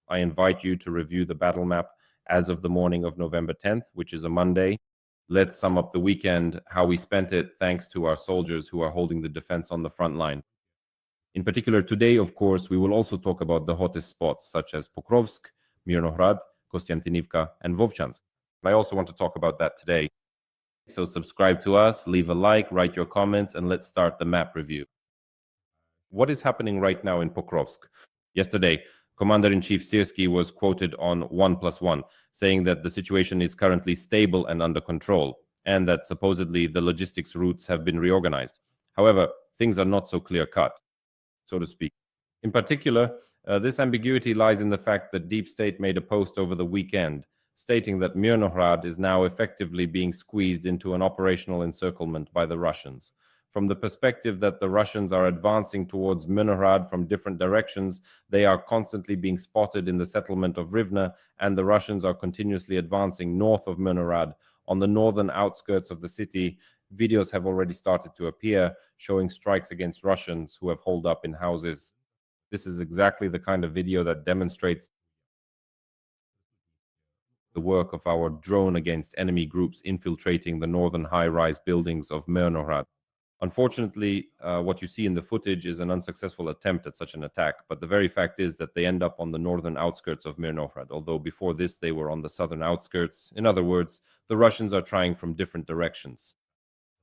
I invite you to review the battle map as of the morning of November 10th, which is a Monday. Let's sum up the weekend, how we spent it, thanks to our soldiers who are holding the defense on the front line. In particular, today, of course, we will also talk about the hottest spots, such as Pokrovsk, Myrnohrad, Kostyantynivka, and Vovchansk. I also want to talk about that today. So subscribe to us, leave a like, write your comments, and let's start the map review. What is happening right now in Pokrovsk? Yesterday, Commander-in-Chief Syrski was quoted on 1+1, saying that the situation is currently stable and under control, and that supposedly the logistics routes have been reorganized. However, things are not so clear-cut, so to speak. In particular, this ambiguity lies in the fact that Deep State made a post over the weekend stating that Myrnohrad is now effectively being squeezed into an operational encirclement by the Russians. From the perspective that the Russians are advancing towards Myrnohrad from different directions, they are constantly being spotted in the settlement of Rivne, and the Russians are continuously advancing north of Myrnohrad. On the northern outskirts of the city, videos have already started to appear, showing strikes against Russians who have holed up in houses. This is exactly the kind of video that demonstrates the work of our drone against enemy groups infiltrating the northern high-rise buildings of Myrnohrad. Unfortunately, what you see in the footage is an unsuccessful attempt at such an attack, but the very fact is that they end up on the northern outskirts of Myrnohrad, although before this they were on the southern outskirts. In other words, the Russians are trying from different directions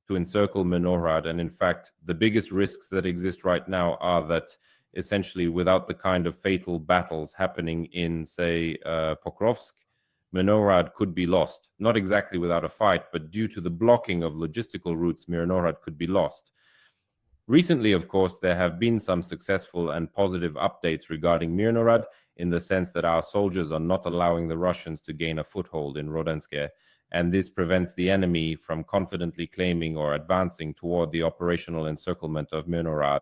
to encircle Myrnohrad, and in fact, the biggest risks that exist right now are that essentially without the kind of fatal battles happening in, say, Pokrovsk, Myrnohrad could be lost. Not exactly without a fight, but due to the blocking of logistical routes, Myrnohrad could be lost. Recently, of course, there have been some successful and positive updates regarding Myrnohrad, in the sense that our soldiers are not allowing the Russians to gain a foothold in Rodensk, and this prevents the enemy from confidently claiming or advancing toward the operational encirclement of Myrnohrad.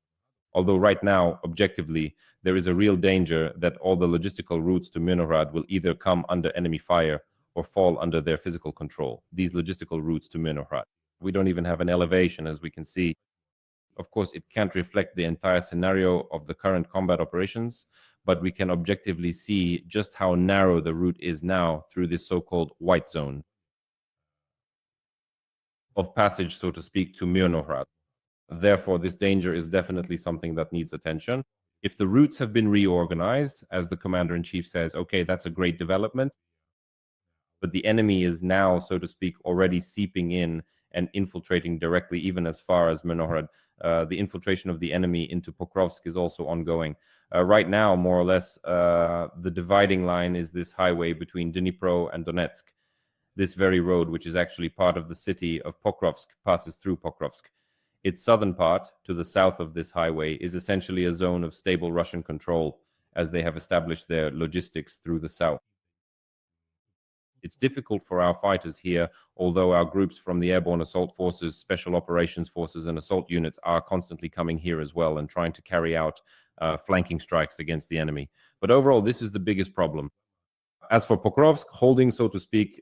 Although right now, objectively, there is a real danger that all the logistical routes to Myrnohrad will either come under enemy fire or fall under their physical control, these logistical routes to Myrnohrad. We don't even have an elevation, as we can see. Of course, it can't reflect the entire scenario of the current combat operations, but we can objectively see just how narrow the route is now through this so-called white zone of passage, so to speak, to Myrnohrad. Therefore, this danger is definitely something that needs attention. If the routes have been reorganized, as the commander-in-chief says, okay, that's a great development, but the enemy is now, so to speak, already seeping in and infiltrating directly, even as far as Myrnohrad. The infiltration of the enemy into Pokrovsk is also ongoing. Right now, more or less, the dividing line is this highway between Dnipro and Donetsk. This very road, which is actually part of the city of Pokrovsk, passes through Pokrovsk. Its southern part, to the south of this highway, is essentially a zone of stable Russian control, as they have established their logistics through the south. It's difficult for our fighters here, although our groups from the airborne assault forces, special operations forces, and assault units are constantly coming here as well and trying to carry out flanking strikes against the enemy. But overall, this is the biggest problem. As for Pokrovsk, holding, so to speak,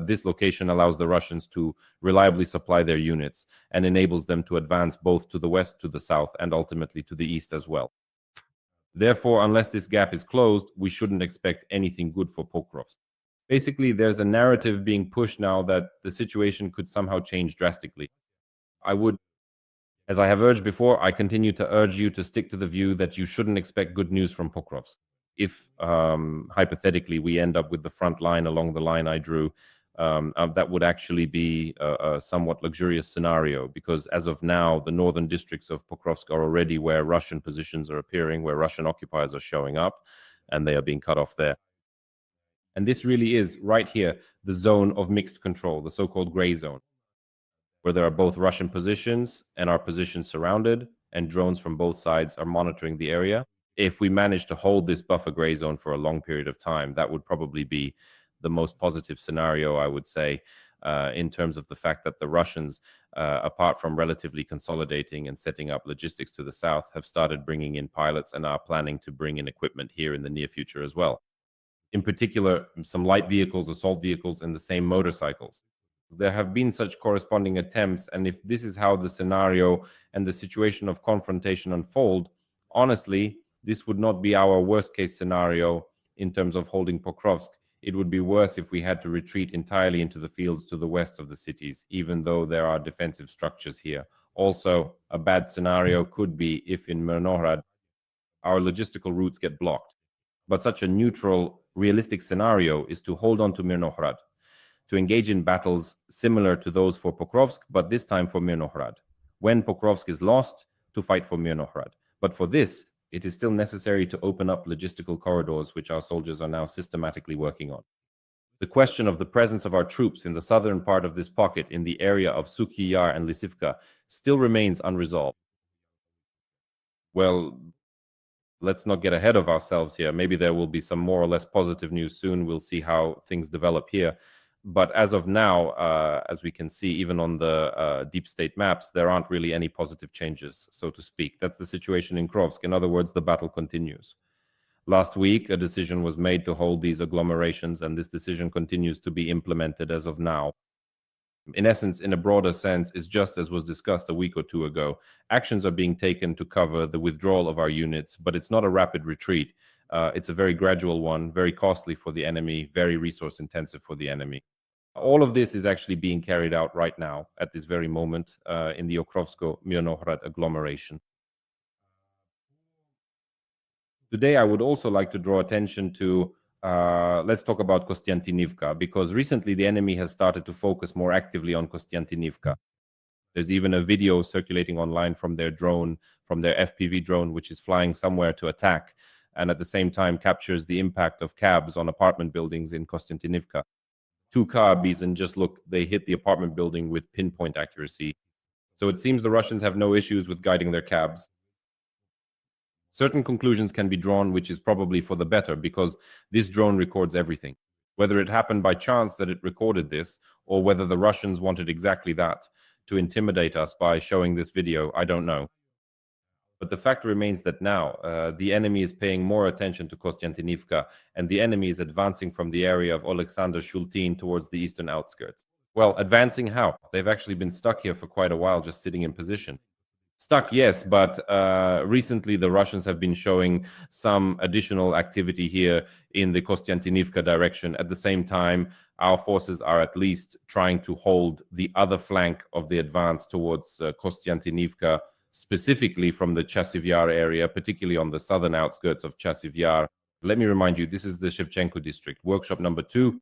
this location allows the Russians to reliably supply their units and enables them to advance both to the west, to the south, and ultimately to the east as well. Therefore, unless this gap is closed, we shouldn't expect anything good for Pokrovsk. Basically, there's a narrative being pushed now that the situation could somehow change drastically. As I have urged before, I continue to urge you to stick to the view that you shouldn't expect good news from Pokrovsk. If hypothetically we end up with the front line along the line I drew, that would actually be a somewhat luxurious scenario, because as of now, the northern districts of Pokrovsk are already where Russian positions are appearing, where Russian occupiers are showing up, and they are being cut off there. And this really is, right here, the zone of mixed control, the so-called gray zone, where there are both Russian positions and our positions surrounded, and drones from both sides are monitoring the area. If we manage to hold this buffer gray zone for a long period of time, that would probably be the most positive scenario, I would say, in terms of the fact that the Russians, apart from relatively consolidating and setting up logistics to the south, have started bringing in pilots and are planning to bring in equipment here in the near future as well. In particular, some light vehicles, assault vehicles, and the same motorcycles. There have been such corresponding attempts, and if this is how the scenario and the situation of confrontation unfold, honestly, this would not be our worst case scenario, in terms of holding Pokrovsk, it would be worse if we had to retreat entirely into the fields to the west of the cities, even though there are defensive structures here. Also, a bad scenario could be if in Myrnohrad our logistical routes get blocked. But such a neutral, realistic scenario is to hold on to Myrnohrad, to engage in battles similar to those for Pokrovsk, but this time for Myrnohrad. When Pokrovsk is lost, to fight for Myrnohrad. But for this, it is still necessary to open up logistical corridors, which our soldiers are now systematically working on. The question of the presence of our troops in the southern part of this pocket in the area of Suky Yar and Lysivka still remains unresolved. Well, let's not get ahead of ourselves here. Maybe there will be some more or less positive news soon. We'll see how things develop here. But as of now, as we can see, even on the deep state maps, there aren't really any positive changes, so to speak. That's the situation in Krovsk. In other words, the battle continues. Last week, a decision was made to hold these agglomerations, and this decision continues to be implemented as of now. In essence, in a broader sense, is just as was discussed a week or two ago. Actions are being taken to cover the withdrawal of our units, but it's not a rapid retreat. It's a very gradual one, very costly for the enemy, very resource intensive for the enemy. All of this is actually being carried out right now, at this very moment, in the Okrovsko-Myrnohrad agglomeration. Today, I would also like to draw attention to, let's talk about Kostyantynivka, because recently the enemy has started to focus more actively on Kostyantynivka. There's even a video circulating online from their drone, from their FPV drone, which is flying somewhere to attack, and at the same time captures the impact of cabs on apartment buildings in Kostyantynivka. Two cabs, and just look, they hit the apartment building with pinpoint accuracy. So it seems the Russians have no issues with guiding their cabs. Certain conclusions can be drawn, which is probably for the better, because this drone records everything. Whether it happened by chance that it recorded this, or whether the Russians wanted exactly that, to intimidate us by showing this video, I don't know. But the fact remains that now the enemy is paying more attention to Kostyantynivka, and the enemy is advancing from the area of Alexander Shultin towards the eastern outskirts. Well, advancing how? They've actually been stuck here for quite a while, just sitting in position. Stuck, yes, but recently the Russians have been showing some additional activity here in the Kostyantynivka direction. At the same time, our forces are at least trying to hold the other flank of the advance towards Kostyantynivka, specifically from the Chasiv Yar area, particularly on the southern outskirts of Chasiv Yar. Let me remind you, this is the Shevchenko district, workshop number 2.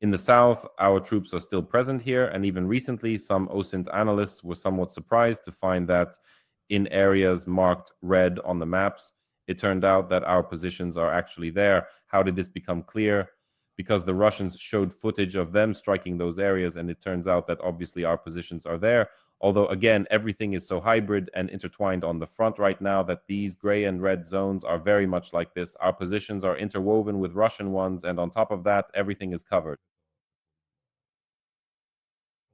In the south, our troops are still present here, and even recently, some OSINT analysts were somewhat surprised to find that in areas marked red on the maps, it turned out that our positions are actually there. How did this become clear? Because the Russians showed footage of them striking those areas, and it turns out that obviously our positions are there. Although, again, everything is so hybrid and intertwined on the front right now that these gray and red zones are very much like this. Our positions are interwoven with Russian ones, and on top of that, everything is covered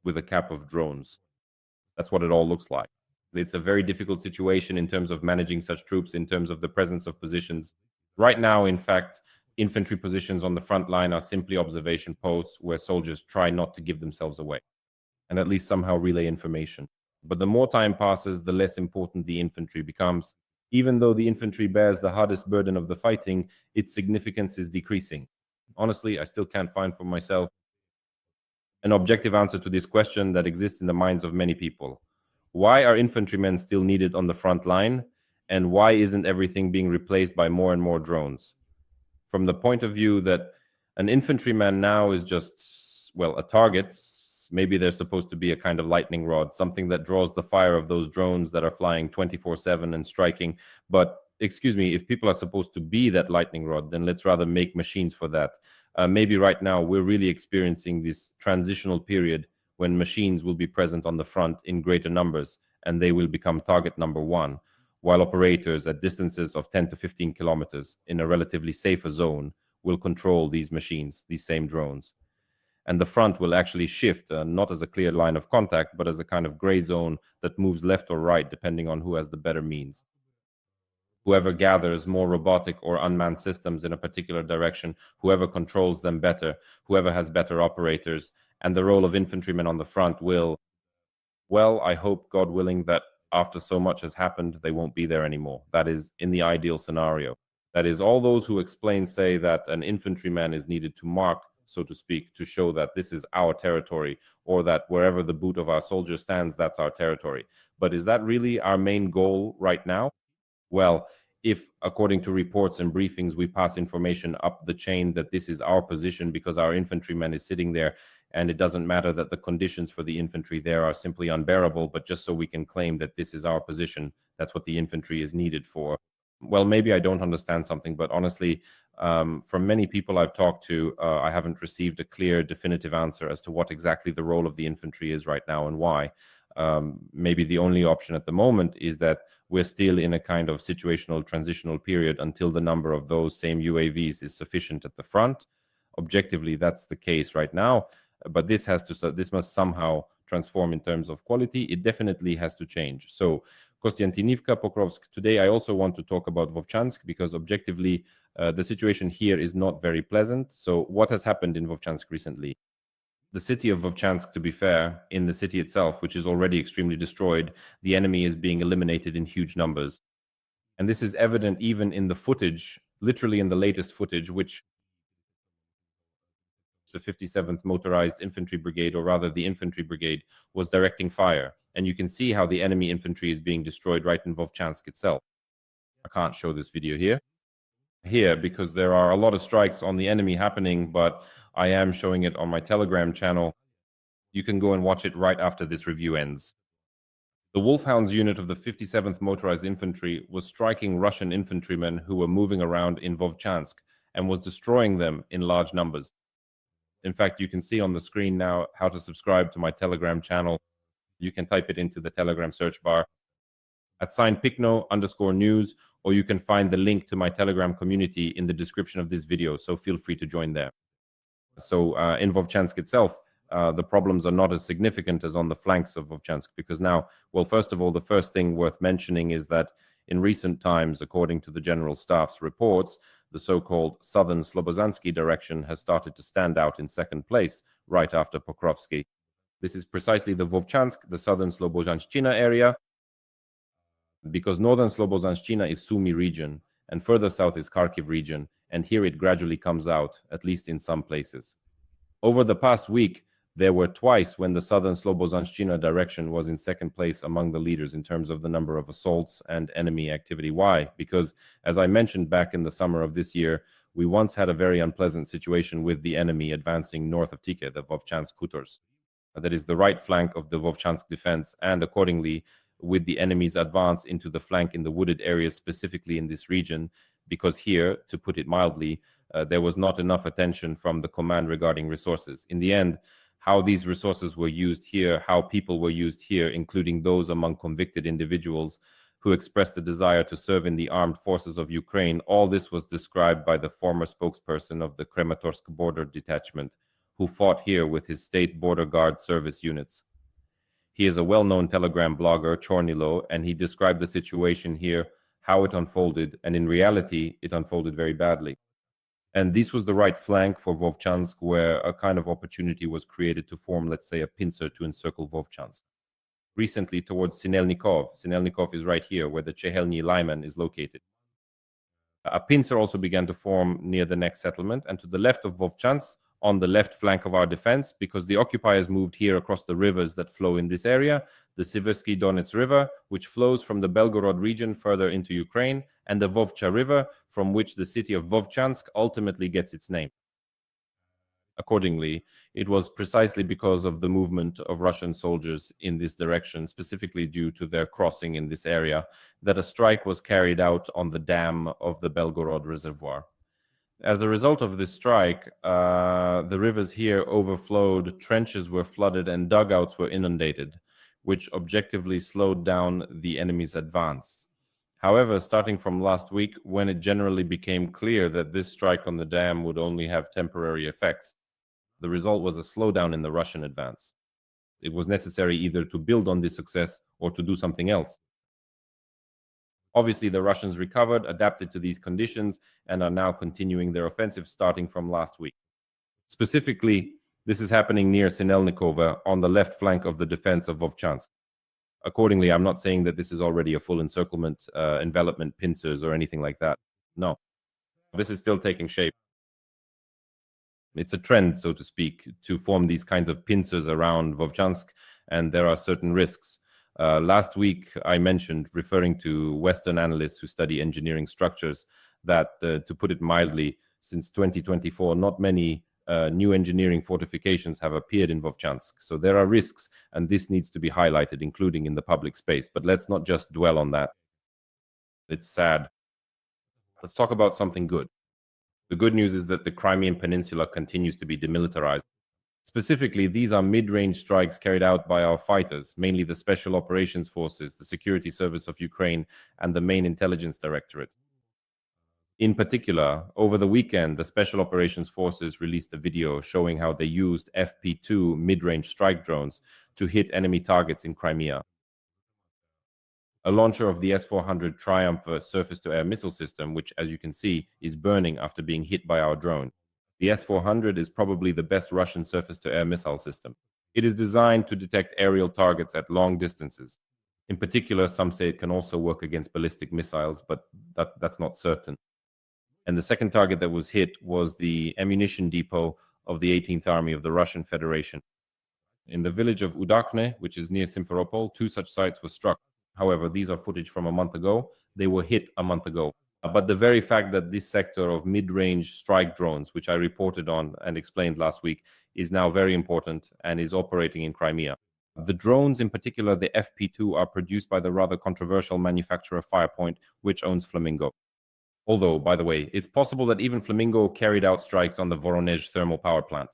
with a cap of drones. That's what it all looks like. It's a very difficult situation in terms of managing such troops, in terms of the presence of positions. Right now, in fact, infantry positions on the front line are simply observation posts where soldiers try not to give themselves away and at least somehow relay information. But the more time passes, the less important the infantry becomes. Even though the infantry bears the hardest burden of the fighting, its significance is decreasing. Honestly, I still can't find for myself an objective answer to this question that exists in the minds of many people. Why are infantrymen still needed on the front line? And why isn't everything being replaced by more and more drones? From the point of view that an infantryman now is just, well, a target. Maybe there's supposed to be a kind of lightning rod, something that draws the fire of those drones that are flying 24/7 and striking. But excuse me, if people are supposed to be that lightning rod, then let's rather make machines for that. Maybe right now we're really experiencing this transitional period when machines will be present on the front in greater numbers, and they will become target number 1, while operators at distances of 10 to 15 kilometers in a relatively safer zone will control these machines, these same drones. And the front will actually shift, not as a clear line of contact, but as a kind of gray zone that moves left or right depending on who has the better means. Whoever gathers more robotic or unmanned systems in a particular direction, whoever controls them better, whoever has better operators, and the role of infantrymen on the front will, well, I hope, God willing, that after so much has happened, they won't be there anymore. That is in the ideal scenario. That is, all those who explain say that an infantryman is needed to mark, so to speak, to show that this is our territory, or that wherever the boot of our soldier stands, that's our territory. But is that really our main goal right now? Well, if, according to reports and briefings, we pass information up the chain that this is our position because our infantryman is sitting there, and it doesn't matter that the conditions for the infantry there are simply unbearable, but just so we can claim that this is our position, that's what the infantry is needed for. Well, maybe I don't understand something, but honestly, from many people I've talked to, I haven't received a clear, definitive answer as to what exactly the role of the infantry is right now and why. Maybe the only option at the moment is that we're still in a kind of situational transitional period until the number of those same UAVs is sufficient at the front. Objectively, that's the case right now, but this must somehow transform in terms of quality. It definitely has to change. So Kostyantynivka, Pokrovsk. Today, I also want to talk about Vovchansk because objectively, the situation here is not very pleasant. So what has happened in Vovchansk recently? The city of Vovchansk, to be fair, in the city itself, which is already extremely destroyed, the enemy is being eliminated in huge numbers. And this is evident even in the footage, literally in the latest footage, which the 57th Motorized Infantry Brigade, or rather the Infantry Brigade, was directing fire. And you can see how the enemy infantry is being destroyed right in Vovchansk itself. I can't show this video here because there are a lot of strikes on the enemy happening, but I am showing it on my Telegram channel. You can go and watch it right after this review ends. The Wolfhounds unit of the 57th Motorized Infantry was striking Russian infantrymen who were moving around in Vovchansk and was destroying them in large numbers. In fact, you can see on the screen now how to subscribe to my Telegram channel. You can type it into the Telegram search bar at @Pekhno_news, or you can find the link to my Telegram community in the description of this video, so feel free to join there. So in Vovchansk itself, the problems are not as significant as on the flanks of Vovchansk, because now, well, first of all, the first thing worth mentioning is that in recent times, according to the General Staff's reports, the so-called southern Slobozansky direction has started to stand out in second place right after Pokrovsk. This is precisely the Vovchansk, the southern Slobozhanshchina area, because northern Slobozhanshchina is Sumy region, and further south is Kharkiv region, and here it gradually comes out, at least in some places. Over the past week, there were twice when the southern Slobozhanshchina direction was in second place among the leaders in terms of the number of assaults and enemy activity. Why? Because, as I mentioned back in the summer of this year, we once had a very unpleasant situation with the enemy advancing north of Tike, the Vovchansk Khutors. That is the right flank of the Vovchansk defense, and accordingly, with the enemy's advance into the flank in the wooded areas, specifically in this region, because here, to put it mildly, there was not enough attention from the command regarding resources. In the end, how these resources were used here, how people were used here, including those among convicted individuals who expressed a desire to serve in the armed forces of Ukraine, all this was described by the former spokesperson of the Krematorsk border detachment, who fought here with his state border guard service units. He is a well-known Telegram blogger, Chornilo, and he described the situation here, how it unfolded, and in reality, it unfolded very badly. And this was the right flank for Vovchansk, where a kind of opportunity was created to form, let's say, a pincer to encircle Vovchansk. Recently, towards Sinelnikov is right here, where the Chehelny lineman is located. A pincer also began to form near the next settlement, and to the left of Vovchansk, on the left flank of our defense, because the occupiers moved here across the rivers that flow in this area, the Siversky Donetsk River, which flows from the Belgorod region further into Ukraine, and the Vovcha River, from which the city of Vovchansk ultimately gets its name. Accordingly, it was precisely because of the movement of Russian soldiers in this direction, specifically due to their crossing in this area, that a strike was carried out on the dam of the Belgorod Reservoir. As a result of this strike, the rivers here overflowed, trenches were flooded, and dugouts were inundated, which objectively slowed down the enemy's advance. However, starting from last week, when it generally became clear that this strike on the dam would only have temporary effects, the result was a slowdown in the Russian advance. It was necessary either to build on this success or to do something else. Obviously, the Russians recovered, adapted to these conditions, and are now continuing their offensive starting from last week. Specifically, this is happening near Sinelnikova on the left flank of the defense of Vovchansk. Accordingly, I'm not saying that this is already a full encirclement, envelopment, pincers, or anything like that. No. This is still taking shape. It's a trend, so to speak, to form these kinds of pincers around Vovchansk, and there are certain risks. Last week, I mentioned, referring to Western analysts who study engineering structures, that, to put it mildly, since 2024, not many new engineering fortifications have appeared in Vovchansk. So there are risks, and this needs to be highlighted, including in the public space. But let's not just dwell on that. It's sad. Let's talk about something good. The good news is that the Crimean Peninsula continues to be demilitarized. Specifically, these are mid-range strikes carried out by our fighters, mainly the Special Operations Forces, the Security Service of Ukraine, and the main intelligence directorate. In particular, over the weekend, the Special Operations Forces released a video showing how they used FP2 mid-range strike drones to hit enemy targets in Crimea. A launcher of the S-400 Triumph surface-to-air missile system, which, as you can see, is burning after being hit by our drone. The S-400 is probably the best Russian surface-to-air missile system. It is designed to detect aerial targets at long distances. In particular, some say it can also work against ballistic missiles, but that's not certain. And the second target that was hit was the ammunition depot of the 18th Army of the Russian Federation. In the village of Udakne, which is near Simferopol, 2 such sites were struck. However, these are footage from a month ago. They were hit a month ago. But the very fact that this sector of mid-range strike drones, which I reported on and explained last week, is now very important and is operating in Crimea. The drones, in particular the FP2, are produced by the rather controversial manufacturer Firepoint, which owns Flamingo. Although, by the way, it's possible that even Flamingo carried out strikes on the Voronezh thermal power plant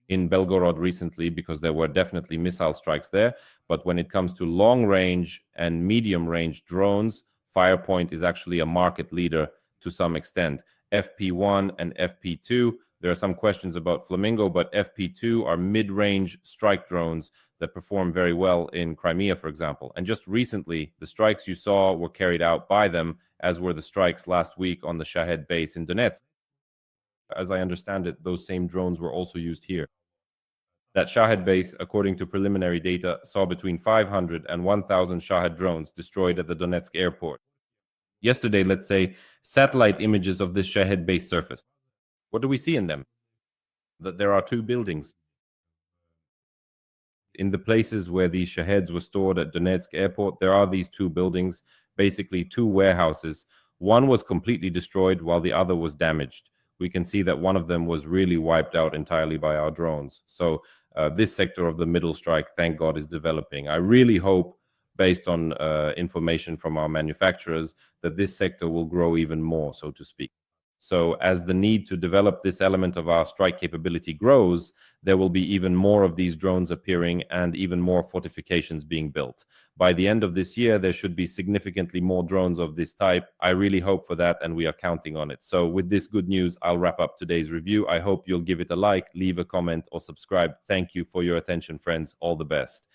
in Belgorod recently, because there were definitely missile strikes there. But when it comes to long range and medium range drones, Firepoint is actually a market leader to some extent. FP1 and FP2, there are some questions about Flamingo, but FP2 are mid-range strike drones that perform very well in Crimea, for example. And just recently, the strikes you saw were carried out by them, as were the strikes last week on the Shahed base in Donetsk. As I understand it, those same drones were also used here. That Shahed base, according to preliminary data, saw between 500 and 1,000 Shahed drones destroyed at the Donetsk airport. Yesterday, let's say, satellite images of this Shahed base surfaced. What do we see in them? That there are 2 buildings. In the places where these Shaheds were stored at Donetsk airport, there are these 2 buildings, basically 2 warehouses. One was completely destroyed while the other was damaged. We can see that one of them was really wiped out entirely by our drones. So this sector of the middle strike, thank God, is developing. I really hope, based on information from our manufacturers, that this sector will grow even more, so to speak. So as the need to develop this element of our strike capability grows, there will be even more of these drones appearing and even more fortifications being built. By the end of this year, there should be significantly more drones of this type. I really hope for that, and we are counting on it. So with this good news, I'll wrap up today's review. I hope you'll give it a like, leave a comment, or subscribe. Thank you for your attention, friends. All the best.